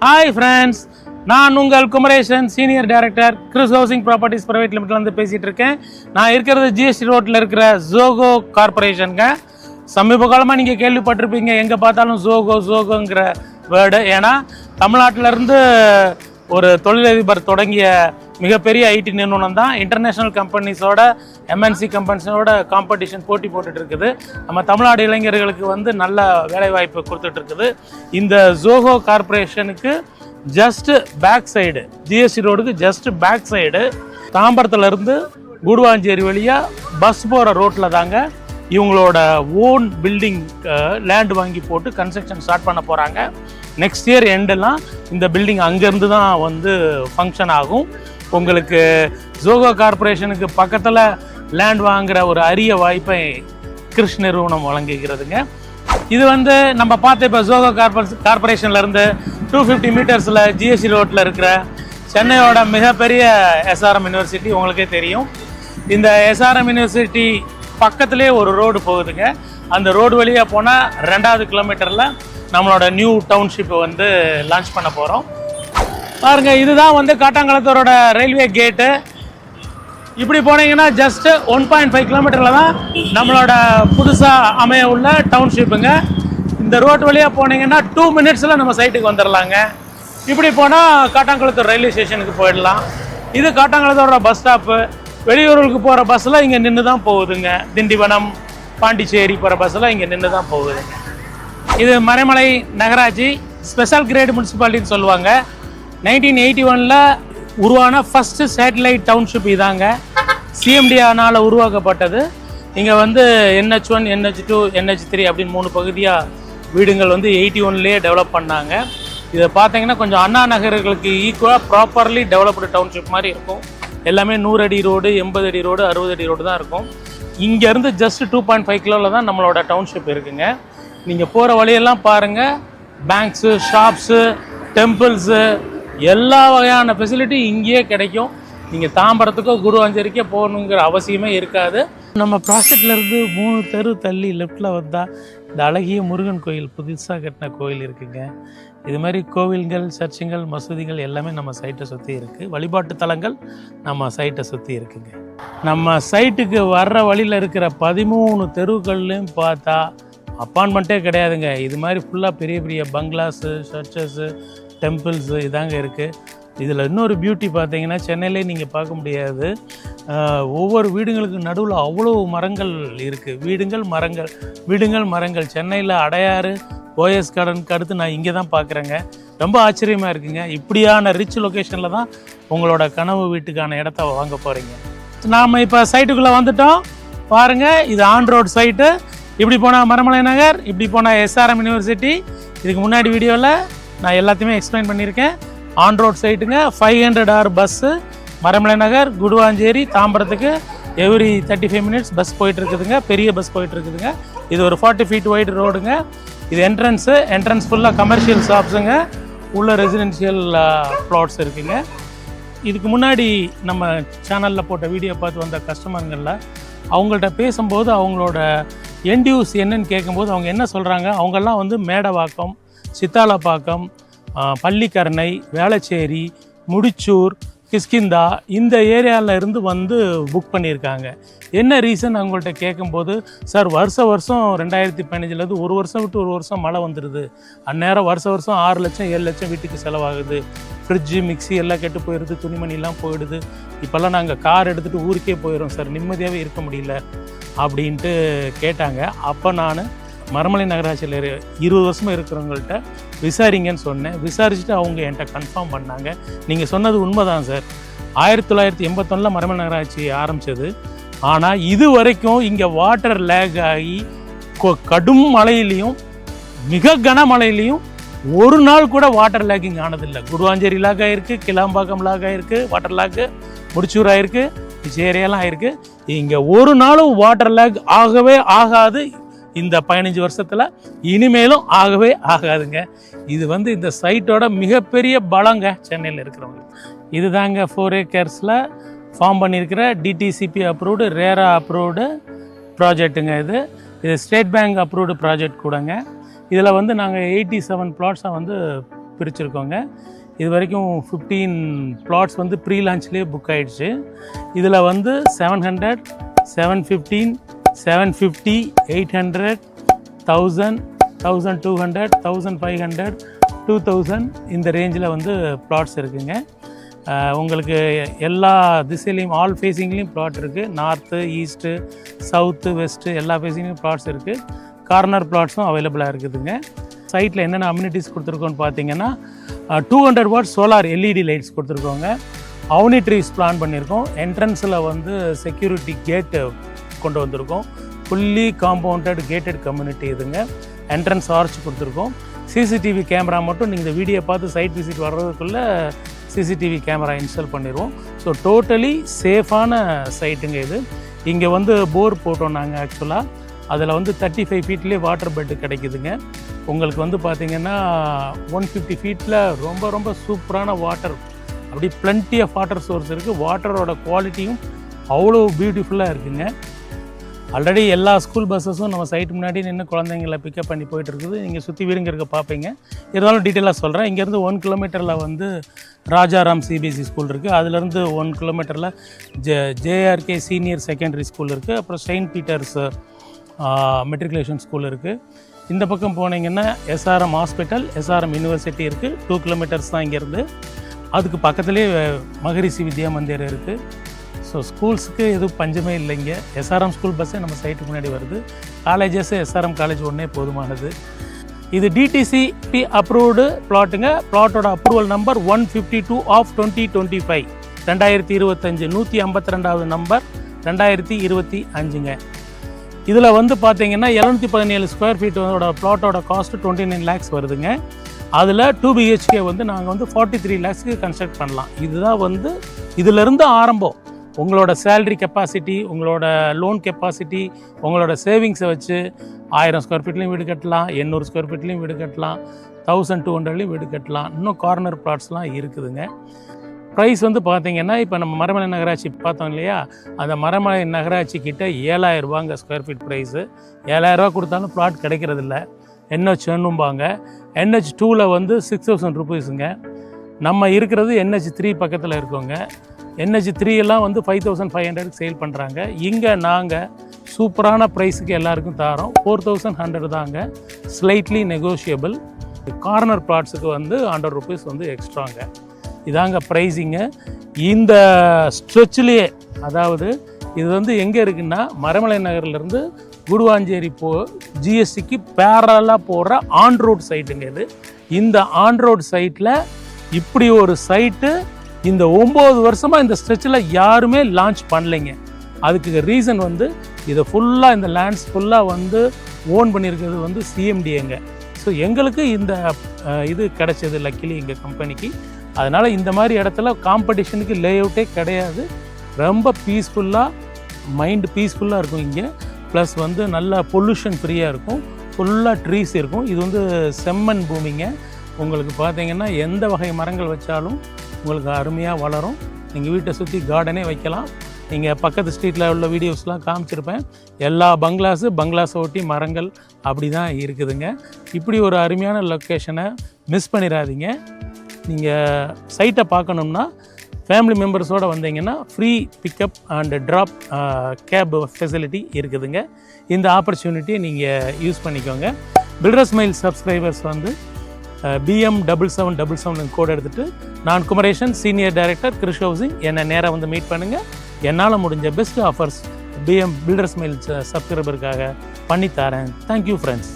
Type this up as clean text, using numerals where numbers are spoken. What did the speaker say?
Hi friends, நான் உங்கள் Kumaresan, senior director Chris housing properties private லிமிட்லேருந்து பேசிகிட்டு இருக்கேன். நான் இருக்கிறது ஜிஎஸ்டி ரோட்டில் இருக்கிற ஜோகோ கார்பரேஷனுங்க. சமீப காலமாக நீங்கள் கேள்விப்பட்டிருப்பீங்க, எங்கே பார்த்தாலும் ஜோகோங்கிற வேர்டு. ஏன்னா தமிழ்நாட்டிலேருந்து ஒரு தொழிலதிபர் தொடங்கிய மிகப்பெரிய ஐடி நிறுவனம் தான். இன்டர்நேஷ்னல் கம்பெனிஸோட எம்என்சி கம்பெனிஸோட காம்படிஷன் போட்டி போட்டுட்டு இருக்குது. நம்ம தமிழ்நாடு இளைஞர்களுக்கு நல்ல வேலைவாய்ப்பு கொடுத்துட்டு இருக்குது. இந்த ஜோகோ கார்பரேஷனுக்கு ஜஸ்ட் பேக் சைடு, ஜிஎஸ்டி ரோடுக்கு ஜஸ்ட் பேக் சைடு, தாம்பரத்துலேருந்து குடுவாஞ்சேரி வழியாக பஸ் போகிற ரோட்டில் தாங்க இவங்களோட ஓன் பில்டிங் லேண்ட் வாங்கி போட்டு கன்ஸ்ட்ரக்ஷன் ஸ்டார்ட் பண்ண போகிறாங்க. நெக்ஸ்ட் இயர் எண்டெல்லாம் இந்த பில்டிங் அங்கேருந்து தான் ஃபங்க்ஷன் ஆகும். உங்களுக்கு ஜோகோ கார்பரேஷனுக்கு பக்கத்தில் லேண்ட் வாங்குகிற ஒரு அரிய வாய்ப்பை கிறிஸ் நிறுவனம் வழங்குகிறதுங்க. இது நம்ம பார்த்த இப்போ ஜோகோ கார்பரேஷன்லேருந்து 250 மீட்டர்ஸில் ஜிஎஸ்டி ரோட்டில் இருக்கிற சென்னையோட மிகப்பெரிய எஸ்ஆர்எம் யூனிவர்சிட்டி உங்களுக்கே தெரியும். இந்த எஸ்ஆர்எம் யூனிவர்சிட்டி பக்கத்துலேயே ஒரு ரோடு போகுதுங்க. அந்த ரோடு வழியாக போனால் 2வது கிலோமீட்டரில் நம்மளோட நியூ டவுன்ஷிப்பை லான்ச் பண்ண போகிறோம். பாருங்கள், இதுதான் காட்டாங்குளத்தூரோட ரயில்வே கேட்டு. இப்படி போனீங்கன்னா ஜஸ்ட்டு 1.5 கிலோமீட்டரில் தான் நம்மளோட புதுசாக அமைய உள்ள டவுன்ஷிப்புங்க. இந்த ரோட்டு வழியாக போனீங்கன்னா 2 மினிட்ஸில் நம்ம சைட்டுக்கு வந்துடலாங்க. இப்படி போனால் காட்டாங்குளத்தூர் ரயில்வே ஸ்டேஷனுக்கு போயிடலாம். இது காட்டாங்குளத்தூரோட பஸ் ஸ்டாப்பு. வெளியூருக்கு போகிற பஸ்ஸில் இங்கே நின்று தான் போகுதுங்க. திண்டிவனம், பாண்டிச்சேரி போகிற பஸ்ஸில் இங்கே நின்று தான் போகுது. இது மறைமலை நகராட்சி ஸ்பெஷல் கிரேட் முனிசிபாலிட்டின்னு சொல்லுவாங்க. 1981 உருவான ஃபஸ்ட்டு சேட்டலைட் டவுன்ஷிப் இதாங்க. சிஎம்டிஆனால் உருவாக்கப்பட்டது. இங்கே NH1, NH2, NH3 அப்படின்னு 3 பகுதியாக வீடுங்கள் 81லேயே டெவலப் பண்ணாங்க. இதை பார்த்தீங்கன்னா கொஞ்சம் அண்ணா நகர்களுக்கு ஈக்குவலாக ப்ராப்பர்லி டெவலப்டு டவுன்ஷிப் மாதிரி இருக்கும். எல்லாமே 100 அடி ரோடு, 80 அடி ரோடு, 60 அடி ரோடு தான் இருக்கும். இங்கேருந்து ஜஸ்ட் 2.5 கிலோவில் தான் நம்மளோட டவுன்ஷிப் இருக்குங்க. நீங்கள் போகிற வழியெல்லாம் பாருங்கள், பேங்க்ஸு, ஷாப்ஸு, டெம்பிள்ஸு, எல்லா வகையான ஃபெசிலிட்டி இங்கேயே கிடைக்கும். நீங்கள் தாம்பரத்துக்கோ குடுவாஞ்சேரிக்கோ போகணுங்கிற அவசியமே இருக்காது. நம்ம ப்ராஜெக்ட்லேருந்து 3 தெரு தள்ளி லெஃப்டில் வந்தால் இந்த அழகிய முருகன் கோயில், புதுசாக கட்டின கோயில் இருக்குங்க. இது மாதிரி கோவில்கள், சர்ச்சுங்கள், மசூதிகள் எல்லாமே நம்ம சைட்டை சுற்றி இருக்குது. வழிபாட்டு தலங்கள் நம்ம சைட்டை சுற்றி இருக்குங்க. நம்ம சைட்டுக்கு வர்ற வழியில் இருக்கிற 13 தெருக்கள்லையும் பார்த்தா அப்பார்ட்மெண்ட்டே கிடையாதுங்க. இது மாதிரி ஃபுல்லாக பெரிய பெரிய பங்களாஸு, சர்ச்சஸு, டெம்பிள்ஸு இதாங்க இருக்குது. இதில் இன்னொரு பியூட்டி பார்த்தீங்கன்னா, சென்னையிலே நீங்கள் பார்க்க முடியாது. ஒவ்வொரு வீடுங்களுக்கு நடுவில் அவ்வளோ மரங்கள் இருக்குது. வீடுங்கள் மரங்கள். சென்னையில் அடையாறு, ஓஎஸ் கார்டனுக்கு அடுத்து நான் இங்கே தான் பார்க்குறேங்க. ரொம்ப ஆச்சரியமாக இருக்குங்க. இப்படியான ரிச் லொக்கேஷனில் தான் உங்களோட கனவு வீட்டுக்கான இடத்த வாங்க போகிறீங்க. நாம் இப்போ சைட்டுக்குள்ளே வந்துட்டோம். பாருங்கள், இது ஆன் ரோடு சைட்டு. இப்படி போனால் மறைமலை நகர், இப்படி போனால் எஸ்ஆர்எம் யூனிவர்சிட்டி. இதுக்கு முன்னாடி வீடியோவில் நான் எல்லாத்தையுமே எக்ஸ்பிளைன் பண்ணியிருக்கேன். ஆன் ரோட் சைட்டுங்க. 500 hour பஸ்ஸு மறைமலை நகர், குடுவாஞ்சேரி, தாம்பரத்துக்கு எவ்ரி 35 மினிட்ஸ் பஸ் போயிட்டுருக்குதுங்க. பெரிய பஸ் போயிட்டுருக்குதுங்க. இது ஒரு 40 feet வைடு ரோடுங்க. இது என்ட்ரன்ஸ் ஃபுல்லாக கமர்ஷியல் ஷாப்ஸுங்க. உள்ள ரெசிடென்ஷியல் ப்ளாட்ஸ் இருக்குங்க. இதுக்கு முன்னாடி நம்ம சேனலில் போட்ட வீடியோ பார்த்து வந்த கஸ்டமருங்களில் அவங்கள்ட்ட பேசும்போது அவங்களோட என்டியூஸ் என்னன்னு கேட்கும்போது அவங்க என்ன சொல்கிறாங்க, அவங்கெல்லாம் மேடவாக்கம், சித்தாலப்பாக்கம், பள்ளிக்கரணை, வேளச்சேரி, முடிச்சூர், கிஷ்கிந்தா இந்த ஏரியாவில் இருந்து புக் பண்ணியிருக்காங்க. என்ன ரீசன் அவங்கள்ட்ட கேட்கும்போது, சார் வருஷம் 2015 ஒரு வருஷம் விட்டு ஒரு வருஷம் மழை வந்துடுது. அந்நேரம் வருஷம் 6 லட்சம் 7 லட்சம் வீட்டுக்கு செலவாகுது. ஃப்ரிட்ஜு, மிக்சி எல்லாம் கெட்டு போயிடுது, துணிமணிலாம் போயிடுது. இப்போல்லாம் நாங்கள் கார் எடுத்துகிட்டு ஊருக்கே போயிடும் சார், நிம்மதியாகவே இருக்க முடியல அப்படின்ட்டு கேட்டாங்க. அப்போ நான் மறைமலை நகராட்சியில் 20 வருஷமாக இருக்கிறவங்கள்ட்ட விசாரிங்கன்னு சொன்னேன். விசாரிச்சுட்டு அவங்க என்கிட்ட கன்ஃபார்ம் பண்ணாங்க. நீங்கள் சொன்னது உண்மைதான் சார். 1981 மறைமலை நகராட்சி ஆரம்பித்தது. ஆனால் இது வரைக்கும் இங்கே வாட்டர் லேக் ஆகி கடும் மழையிலையும் மிக கனமழையிலையும் ஒரு நாள் கூட வாட்டர் லேக்கிங் ஆனதில்லை. குடுவாஞ்சேரி லாக் ஆகிருக்கு, கிளாம்பாக்கம் லாக் ஆகிருக்கு, வாட்டர் லாக்கு முடிச்சூர் ஆகிருக்கு, ஏரியாலாம் ஆகிருக்கு. இங்கே ஒரு நாளும் வாட்டர் லேக் ஆகவே ஆகாது. இந்த 15 வருஷத்தில் இனிமேலும் ஆகவே ஆகாதுங்க. இது இந்த சைட்டோட மிகப்பெரிய பலங்க சென்னையில் இருக்கிறவங்க. இது தாங்க 4 acresல ஃபார்ம் பண்ணியிருக்கிற டிடிசிபி அப்ரூவ்டு, ரேரா அப்ரூவ்டு ப்ராஜெக்ட்டுங்க. இது ஸ்டேட் பேங்க் அப்ரூவ்டு ப்ராஜெக்ட் கூடங்க. இதில் நாங்கள் 87 பிளாட்ஸாக பிரிச்சுருக்கோங்க. இது வரைக்கும் 15 plots வந்து ப்ரீ லான்ச்லேயே புக் ஆகிடுச்சு. இதில் வந்து 700, 715, 750, 800, 1000, 1200, 1500, 2000 இந்த ரேஞ்சில் வந்து plots இருக்குங்க. உங்களுக்கு எல்லா திசையிலையும் ஆல் ஃபேஸிங்லேயும் ப்ளாட் இருக்குது. நார்த்து, ஈஸ்ட்டு, சவுத்து, வெஸ்ட்டு எல்லா ஃபேஸிங்லேயும் ப்ளாட்ஸ் இருக்குது. கார்னர் ப்ளாட்ஸும் அவைலபிளாக இருக்குதுங்க. சைட்டில் என்னென்ன அம்யூனிட்டிஸ் கொடுத்துருக்கோன்னு பார்த்தீங்கன்னா 200 watt சோலார் LED லைட்ஸ் கொடுத்துருக்கோங்க. அவனி ட்ரீஸ் பிளான் பண்ணியிருக்கோம். என்ட்ரன்ஸில் வந்து செக்யூரிட்டி கேட்டு கொண்டு வந்திருக்கோம். ஃபுல்லி காம்பவுண்டட் கேட்டட் கம்யூனிட்டி இதுங்க. என்ட்ரன்ஸ் ஆர்ச் கொடுத்துருக்கோம். சிசிடிவி கேமரா மட்டும் நீங்கள் இந்த வீடியோ பார்த்து சைட் விசிட் வர்றதுக்குள்ளே சிசிடிவி கேமரா இன்ஸ்டால் பண்ணிடுவோம். ஸோ டோட்டலி சேஃபான சைட்டுங்க இது. இங்கே வந்து போர் போட்டோம் நாங்கள் ஆக்சுவலாக. அதில் வந்து 35 feetலேயே வாட்டர் பெட்டு கிடைக்குதுங்க. உங்களுக்கு வந்து பார்த்திங்கன்னா 150 feetல ரொம்ப ரொம்ப சூப்பரான வாட்டர், அப்படி பிளண்ட்டி ஆஃப் வாட்டர் சோர்ஸ் இருக்குது. வாட்டரோட குவாலிட்டியும் அவ்வளோ பியூட்டிஃபுல்லாக இருக்குங்க. ஆல்ரெடி எல்லா ஸ்கூல் பஸ்ஸஸும் நம்ம சைட்டு முன்னாடி நின்று குழந்தைங்களை பிக்கப் பண்ணி போயிட்டு இருக்குது. நீங்கள் சுற்றி வீடுங்க இருக்க பார்ப்பீங்க. இருந்தாலும் டீட்டெயிலாக சொல்கிறேன். இங்கேருந்து 1 kilometerல வந்து ராஜாராம் சிபிஎஸ்சி ஸ்கூல் இருக்குது. அதுலேருந்து 1 kilometerல ஜேஆர்கே சீனியர் செகண்டரி ஸ்கூல் இருக்குது. அப்புறம் செயின்ட் பீட்டர்ஸ் மெட்ரிகுலேஷன் ஸ்கூல் இருக்குது. இந்த பக்கம் போனீங்கன்னா எஸ்ஆர்எம் ஹாஸ்பிட்டல், எஸ்ஆர்எம் யூனிவர்சிட்டி இருக்குது. 2 kilometers தான் இங்கேருந்து. அதுக்கு பக்கத்துலேயே மகரிஷி வித்யா மந்திர் இருக்குது. ஸோ ஸ்கூல்ஸுக்கு எதுவும் பஞ்சமே இல்லைங்க. எஸ்ஆர்எம் ஸ்கூல் பஸ்ஸே நம்ம சைட்டுக்கு முன்னாடி வருது. காலேஜஸ் எஸ்ஆர்எம் காலேஜ் ஒன்றே போதுமானது. இது டிடிசிபி அப்ரூவ்டு பிளாட்டுங்க. பிளாட்டோட அப்ரூவல் நம்பர் 152 of 2025, 2025, 152வது நம்பர் 2025ங்க. இதில் வந்து பார்த்தீங்கன்னா 717 square feet பிளாட்டோட காஸ்ட்டு 29 lakhs வருதுங்க. அதில் 2 BHK வந்து நாங்கள் வந்து 43 lakhsக்கு கன்ஸ்ட்ரக்ட் பண்ணலாம். இதுதான் வந்து இதிலிருந்து ஆரம்பம். உங்களோட சேலரி கெப்பாசிட்டி, உங்களோட லோன் கெப்பாசிட்டி, உங்களோட சேவிங்ஸை வச்சு 1000 square feetலையும் வீடு கட்டலாம், 800 square feetலையும் வீடு கட்டலாம், 1200லையும் வீடு கட்டலாம். இன்னும் கார்னர் ப்ளாட்ஸ்லாம் இருக்குதுங்க. ப்ரைஸ் வந்து பார்த்திங்கன்னா இப்போ நம்ம மரமலை நகராட்சி பார்த்தோம் இல்லையா, அந்த மரமலை நகராட்சி கிட்ட 7000 ரூபாங்க ஸ்கொயர் ஃபீட் ப்ரைஸு. 7000 ரூபா கொடுத்தாலும் ப்ளாட் கிடைக்கிறதில்ல. NH 1பாங்க. NH 2ல் வந்து 6000 rupeesங்க. நம்ம இருக்கிறது NH 3 பக்கத்தில் இருக்கோங்க. NH 3 எல்லாம் வந்து 5500க்கு சேல் பண்ணுறாங்க. இங்கே நாங்கள் சூப்பரான ப்ரைஸுக்கு எல்லாருக்கும் தரோம். 4100 தாங்க, ஸ்லைட்லி நெகோஷியபிள். கார்னர் ப்ளாட்ஸுக்கு வந்து 100 rupees வந்து எக்ஸ்ட்ராங்க. இதாங்க ப்ரைஸிங்கு. இந்த ஸ்ட்ரெச்சிலேயே, அதாவது இது வந்து எங்கே இருக்குன்னா மரமலை நகர்லேருந்து குடுவாஞ்சேரி ஜிஎஸ்டிக்கு பேரலாக போகிற ஆன் ரோட் சைட்டுங்க இது. இந்த ஆன் ரோட் சைட்டில் இப்படி ஒரு சைட்டு இந்த 9 வருஷமாக இந்த ஸ்ட்ரெச்சில் யாருமே லான்ச் பண்ணலைங்க. அதுக்கு ரீசன் வந்து இதை ஃபுல்லாக, இந்த லேண்ட்ஸ் ஃபுல்லாக வந்து ஓன் பண்ணியிருக்கிறது வந்து சிஎம்டிஏங்க. ஸோ எங்களுக்கு இந்த இது கிடைச்சது லக்கிலி எங்கள் கம்பெனிக்கு. அதனால் இந்த மாதிரி இடத்துல காம்படிஷனுக்கு லே அவுட்டே கிடையாது. ரொம்ப பீஸ்ஃபுல்லாக, மைண்டு பீஸ்ஃபுல்லாக இருக்கும் இங்கே. ப்ளஸ் வந்து நல்ல பொல்யூஷன் ஃப்ரீயாக இருக்கும். ஃபுல்லாக ட்ரீஸ் இருக்கும். இது வந்து செம்மண் பூமிங்க. உங்களுக்கு பார்த்தீங்கன்னா எந்த வகை மரங்கள் வச்சாலும் உங்களுக்கு அருமையாக வளரும். நீங்கள் வீட்டை சுற்றி கார்டனே வைக்கலாம். நீங்கள் பக்கத்து ஸ்ட்ரீட்டில் உள்ள வீடியோஸ்லாம் காமிச்சிருப்பேன். எல்லா பங்களாஸை ஒட்டி மரங்கள் அப்படி தான் இருக்குதுங்க. இப்படி ஒரு அருமையான லொக்கேஷனை மிஸ் பண்ணிடாதீங்க. நீங்கள் சைட்டை பார்க்கணும்னா ஃபேமிலி மெம்பர்ஸோடு வந்தீங்கன்னா free pickup and drop cab facility இருக்குதுங்க. இந்த ஆப்பர்ச்சுனிட்டியை நீங்கள் யூஸ் பண்ணிக்கோங்க. பில்டர்ஸ் மைல் சப்ஸ்கிரைபர்ஸ் வந்து BM7777 கோட் எடுத்துகிட்டு, நான் Kumaresan, senior director, Chris housing, என்னை நேராக வந்து மீட் பண்ணுங்கள். என்னால் முடிஞ்ச பெஸ்ட் ஆஃபர்ஸ் BM பில்டர்ஸ் மைல் சப்ஸ்கிரைபருக்காக பண்ணித்தரேன். Thank you friends.